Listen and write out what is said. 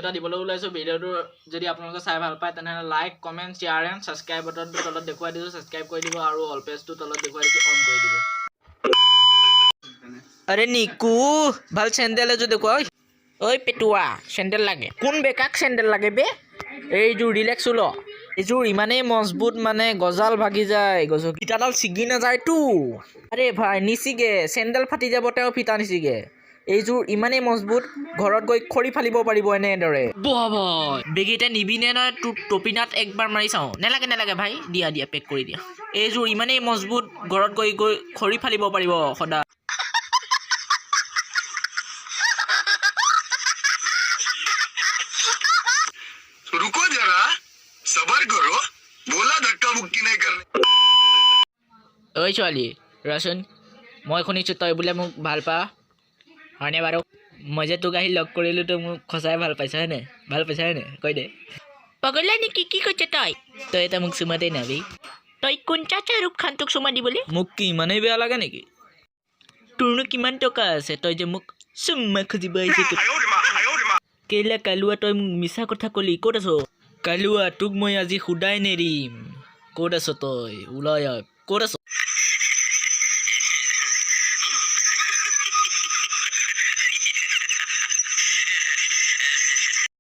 এটা দিবলৈ ওলাইছো ভিডিওটো যদি আপোনালোকে চাই ভাল পায় তেনে like comment share and subscribe বাটনটো তলত দেখুৱাই দিছো সাবস্ক্ৰাইব কৰি দিব আৰু অল পেজটো তলত দেখুৱাই দিছো অন কৰি দিব अरे निकू ভাল স্যান্ডেল এজো দেখো ওই পেটুয়া স্যান্ডেল লাগে কোন বেকাক স্যান্ডেল লাগে বে এই জু রিল্যাক্স হলো এই জু ইমানে মজবুত মানে গজাল ভাগি যায় গজ ফিটাডাল ছিগি না যায় তু আরে ভাই নিছিগে স্যান্ডেল ফাটি যাব তেও ফিটা নিছিগে এই জু ইমানে মজবুত ঘৰত গৈ খৰি ফালিব পাৰিব এনে দৰে বাহ ভাই বেগিটা নিবিনে না তু টপিনাত একবাৰ মাৰি চাও নেলাগে নেলাগে ভাই দিয়া দিয়া পেক কৰি দিয়া এই জু ইমানে মজবুত ঘৰত গৈ খৰি ফালিব পাৰিব খডা रुको जरा सबर करो बोला धक्का मुक्की नहीं करने ओय ছোৱালী ৰাসন মই শুনিছো তই বুলে মোক ভাল পা হয়নে বাৰু মই যে তোক আহি লগ কৰিলো তো মোক খসাই ভাল পাইছ হয়নে ভাল পাইছ হয়নে কৈ দে পগলা নেকি কি কৈছ তই এটা মোক চুমা দে নাবি তই কোন চাচা ৰূপ খান তোক চুমা দিবলে মোক কি মানে বেয়া লাগে নেকি তোৰনো কিমান টকা আছে তই যে মোক চুমা খুজিব আহিছ কেলা কালুৱা তই মিছা কথা কলি ক'ত আছ কালুৱা তোক মই আজি খুদাই নেৰিম ক'ত আছ তই ওলাই ক'ত আছ